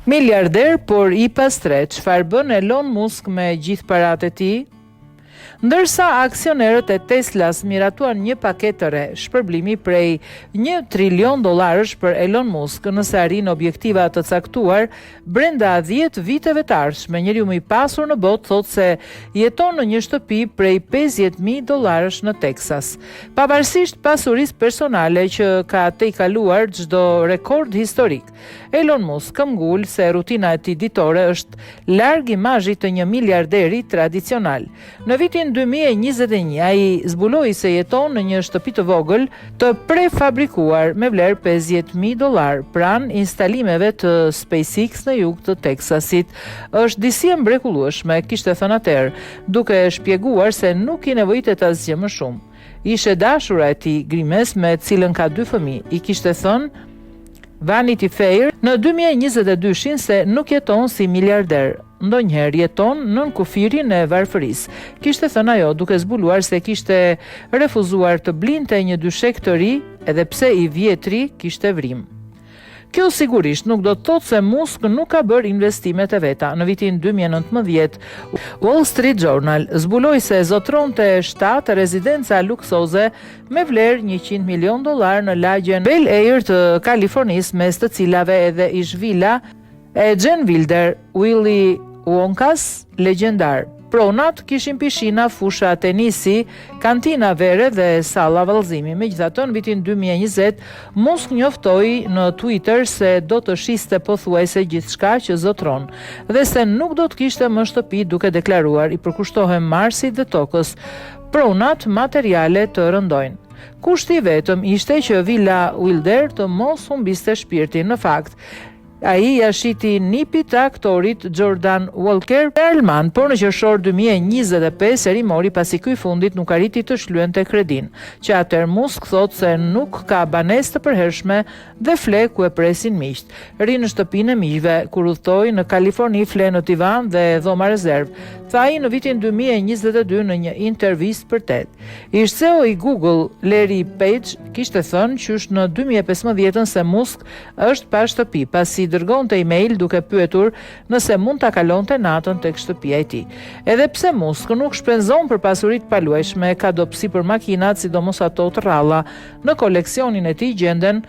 Miliarder, por i pastre, çfarë bën Elon Musk me gjithë paratë e tij? Ndërsa aksionerët e Teslas miratuan një paketë të re shpërblimi prej $1 trilion për Elon Musk nëse arrin objektiva të caktuar brenda 10 viteve të ardhshme. Njeriu më i pasur në botë thotë se jeton në një shtëpi prej $50,000 në Texas. Pavarësisht pasurisë personale që ka tejkaluar çdo rekord historik, Elon Musk këmbgul se rutina e tij ditore është larg imazhit të një miliarderi tradicional. Në vitin 2021 ai zbuloi se jeton në një shtëpi të vogël të prefabrikuar me vlerë $50,000 pranë instalimeve të SpaceX në jug të Texasit. Është disi e mrekullueshme, kishte thënë atëherë, duke shpjeguar se nuk I nevojitet asgjë më shumë. Ishte dashura e tij Grimes me cilën ka 2 fëmijë. I kishte thënë Vanity Fair në 2022 se nuk jeton si miliarder, ndonjëherë jeton nën kufirin e varfërisë. Kishte thënë ajo, duke zbuluar se kishte refuzuar të blinte një dyshek të ri, edhe pse I vjetri kishte vrim. Kjo sigurisht nuk do të thotë se Musk nuk ka bërë investimet e veta. Në vitin 2019, Wall Street Journal zbuloi se zotronte 7 rezidenca luksoze me vlerë $100 milion në lagjen Bel Air të Kalifornisë, mes të cilave edhe ish vila e Gene Wilder, Willy Wonkas, legjendar. Pronat kishin pishina, fusha tenisi, kantina vere dhe salla vallëzimi. Megjithatë, në vitin 2020, Musk njoftoi në Twitter se do të shiste pothuajse gjithçka që zotron dhe se nuk do të kishte më shtëpi, duke deklaruar I përkushtohem Marsit dhe Tokës. Pronat materiale të rëndojnë. Kushti vetëm ishte që vila Wilder të mos humbiste shpirtin. Në fakt, ai ja shiti nipit të aktorit Jordan Walker Perlman, por në qershor 2025 eri mori pasi ky fundit nuk arriti të shlyente kredin, që atëherë Musk thotë se nuk ka banesë të përhershme dhe fle ku e presin miqt. Ri në shtëpinë e miqve kur udhtoi në Kaliforni, fle në divan dhe dhoma rezervë, tha ai në vitin 2022 në një intervistë për TED. Ish CEO I Google Larry Page kishte thënë qysh në 2015 se Musk është pa shtëpi, pasi dërgonte email duke pyetur nëse mund ta kalonte natën tek shtëpia e tij. Edhe pse Musk nuk shpenzon për pasuritë paluajshme, ka dobësi për makinat, sidomos ato të rralla. Në koleksionin e tij gjenden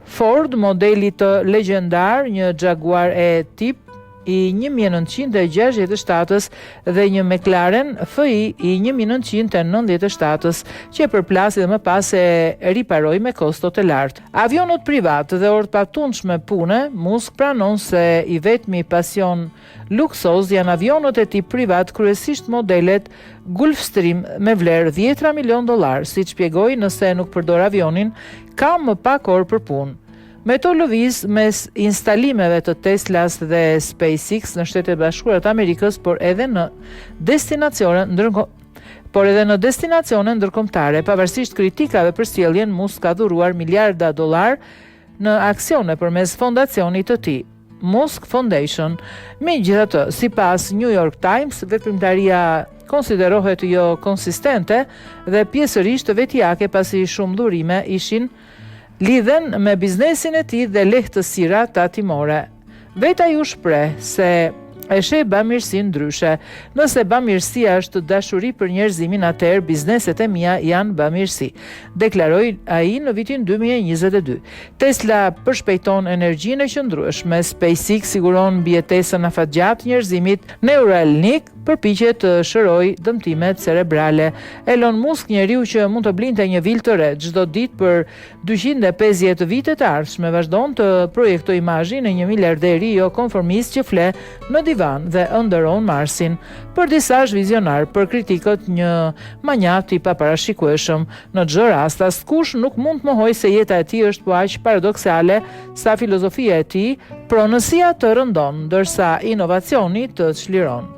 Ford modeli të legjendar, një Jaguar E-Type I 1967 dhe një McLaren FI I 1997 që e përplasi dhe më pas e riparoi me kosto të lartë. Avionët privat dhe orët patundshme pune, Musk pranon se I vetmi pasion luksoz janë avionët e tip privat, kryesisht modelet Gulfstream me vlerë $10 milion, siç shpjegoi, nëse nuk përdor avionin, ka më pak orë për punë. Me to lëviz mes instalimeve të Teslas dhe SpaceX në Shtetet e Bashkuara të Amerikës, por edhe në destinacione ndërkombëtare. Pavarësisht kritikave për sjelljen, Musk ka dhuruar miliarda dollar në aksione përmes fondacionit të tij, Musk Foundation. Megjithatë, sipas New York Times, veprimtaria konsiderohet jo konsistente dhe pjesërisht vetjake, pasi shumë dhurime ishin lidhen me biznesin e tij dhe lehtësira tatimore. Vetë ai u shpreh se e sheh bamirësi ndryshe. Nëse bamirësia është dashuri për njerëzimin, atëherë bizneset e mia janë bamirësi, deklaroi ai në vitin 2022. Tesla përshpejton energjinë e qëndrueshme, SpaceX siguron mbijetesën afatgjatë njerëzimit, Neuralink përpiqet të shërojë dëmtimet cerebrale. Elon Musk, njeriu që mund të blinte një vil të re çdo ditë për 250 vite të ardhshme, vazhdon të projektojë imazhin e një miliarderi jo konformist që fle në divan dhe ëndëron Marsin. Për disa është vizionar, për kritikët një manjat I paparashikueshëm. Në çdo rast, askush nuk mund të mohojë se jeta e tij është po aq paradoksale sa filozofia e tij, pronësia të rëndon, ndërsa inovacioni të çliron.